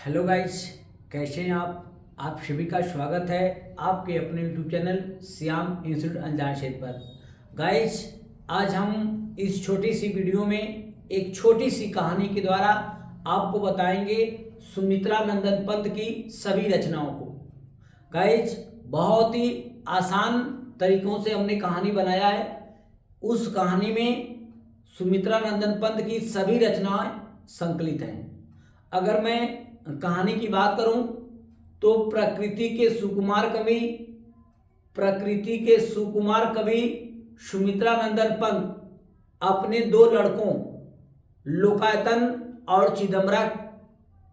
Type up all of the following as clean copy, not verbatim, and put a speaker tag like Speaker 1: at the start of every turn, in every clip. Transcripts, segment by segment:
Speaker 1: Hello guys, कैसे हैं आप सभी का स्वागत है आपके अपने यूट्यूब चैनल श्याम इंस्टीट्यूट अनजान क्षेत्र पर। गाइस, आज हम इस छोटी सी वीडियो में एक छोटी सी कहानी के द्वारा आपको बताएंगे सुमित्रा नंदन पंत की सभी रचनाओं को। गाइस, बहुत ही आसान तरीकों से हमने कहानी बनाया है। उस कहानी में सुमित्रा नंदन पंत की सभी रचनाएं संकलित हैं। अगर मैं कहानी की बात करूं तो प्रकृति के सुकुमार कवि सुमित्रा नंदन पंत अपने दो लड़कों लोकायतन और चिदंबरा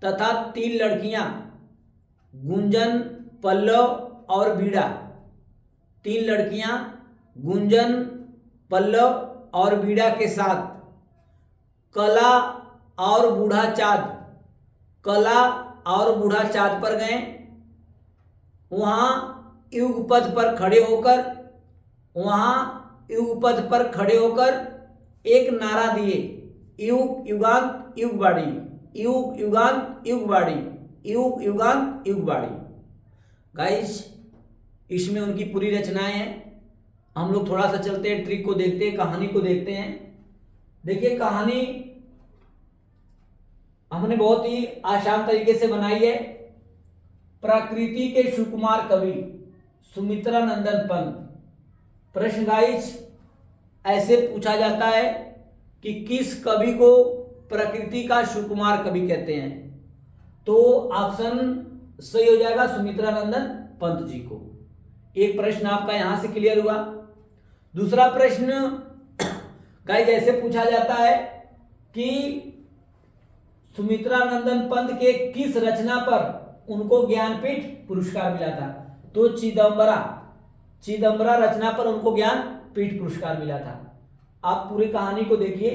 Speaker 1: तथा तीन लड़कियां गुंजन, पल्लव और बीड़ा, के साथ कला और बूढ़ा चाँद पर गए। वहाँ युगपथ पर खड़े होकर एक नारा दिए, युग युगांत युग बाड़ी। गाइस, इसमें उनकी पूरी रचनाएं हैं। हम लोग थोड़ा सा चलते हैं, ट्रिक को देखते हैं, कहानी को देखते हैं। देखिए, कहानी हमने बहुत ही आसान तरीके से बनाई है। प्रकृति के सुकुमार कवि सुमित्रा नंदन पंत। प्रश्न गाइस ऐसे पूछा जाता है कि किस कवि को प्रकृति का सुकुमार कवि कहते हैं, तो ऑप्शन सही हो जाएगा सुमित्रा नंदन पंत जी को। एक प्रश्न आपका यहां से क्लियर हुआ। दूसरा प्रश्न गाइस ऐसे पूछा जाता है कि सुमित्रा नंदन पंत के किस रचना पर उनको ज्ञानपीठ पुरस्कार मिला था, तो चिदंबरा रचना पर उनको ज्ञानपीठ पुरस्कार मिला था। आप पूरी कहानी को देखिए,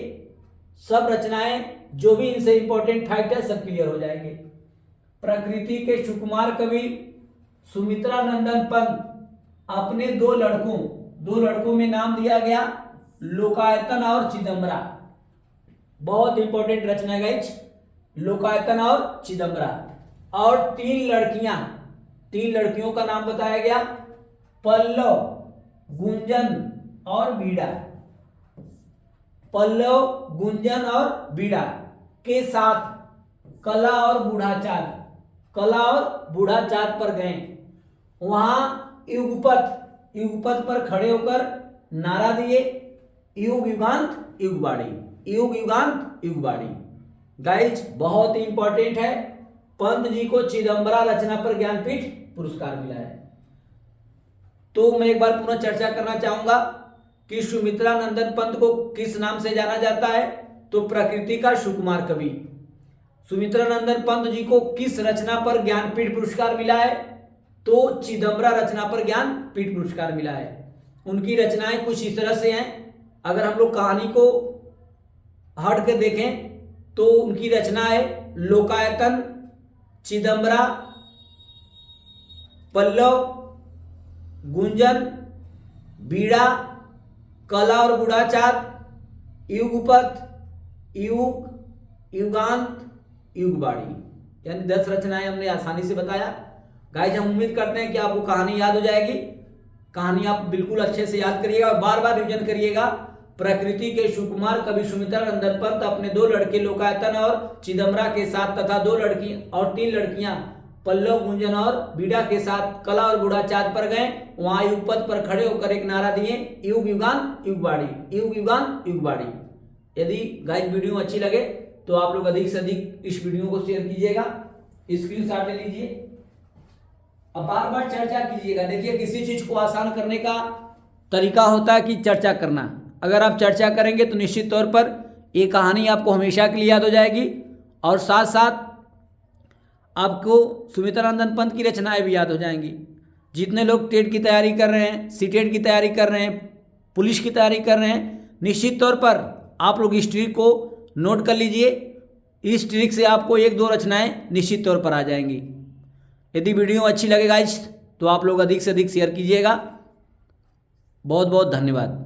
Speaker 1: सब रचनाएं जो भी इनसे इंपॉर्टेंट फैक्ट है सब क्लियर हो जाएंगे। प्रकृति के सुकुमार कवि सुमित्रा नंदन पंत अपने दो लड़कों में नाम दिया गया लोकायतन और चिदंबरा। बहुत इंपॉर्टेंट रचना है गाइस, लोकायतन और चिदंबरा। और तीन लड़कियों का नाम बताया गया, पल्लव, गुंजन और बीड़ा के साथ कला और बूढ़ा चाँद पर गए। वहां युगपथ पर खड़े होकर नारा दिए, युग युगांत युग बाड़ी। गाइज, बहुत ही इंपॉर्टेंट है। पंत जी को चिदंबरा रचना पर ज्ञानपीठ पुरस्कार मिला है। तो मैं एक बार पुनः चर्चा करना चाहूंगा कि सुमित्रा नंदन पंत को किस नाम से जाना जाता है, तो प्रकृति का सुकुमार कवि। सुमित्रा नंदन पंत जी को किस रचना पर ज्ञानपीठ पुरस्कार मिला है, तो चिदंबरा रचना पर ज्ञानपीठ पुरस्कार मिला है। उनकी रचनाएं कुछ इस तरह से हैं। अगर हम लोग कहानी को हट के देखें तो उनकी रचना है लोकायतन, चिदंबरा, पल्लव, गुंजन, बीड़ा, कला और बूढ़ा चाँद, युगपथ, युगांत युग बाड़ी। यानी 10 रचनाएं हमने आसानी से बताया। गाइस, हम उम्मीद करते हैं कि आपको कहानी याद हो जाएगी। कहानी आप बिल्कुल अच्छे से याद करिएगा और बार बार रिवीजन करिएगा। प्रकृति के सुकुमार कवि सुमित्रा नंदन पंत अपने दो लड़के लोकायतन और चिदंबरा के साथ तथा तीन लड़कियां पल्लव, गुंजन और बीड़ा के साथ कला और बूढ़ा चाँद पर गए। वहां युगपथ पर खड़े होकर एक नारा दिए, युग युगांत युग बाड़ी। यदि गाइस वीडियो अच्छी लगे तो आप लोग अधिक से अधिक इस वीडियो को शेयर कीजिएगा, स्क्रीनशॉट ले लीजिए और बार बार चर्चा कीजिएगा। देखिए, किसी चीज को आसान करने का तरीका होता है कि चर्चा करना। अगर आप चर्चा करेंगे तो निश्चित तौर पर ये कहानी आपको हमेशा के लिए याद हो जाएगी और साथ साथ आपको सुमित्रा नंदन पंत की रचनाएं भी याद हो जाएंगी। जितने लोग टेट की तैयारी कर रहे हैं, सीटेट की तैयारी कर रहे हैं, पुलिस की तैयारी कर रहे हैं, निश्चित तौर पर आप लोग इस ट्रिक को नोट कर लीजिए। इस ट्रिक से आपको 1-2 रचनाएं निश्चित तौर पर आ जाएंगी। यदि वीडियो अच्छी लगे गाइस तो आप लोग अधिक से अधिक शेयर कीजिएगा। बहुत बहुत धन्यवाद।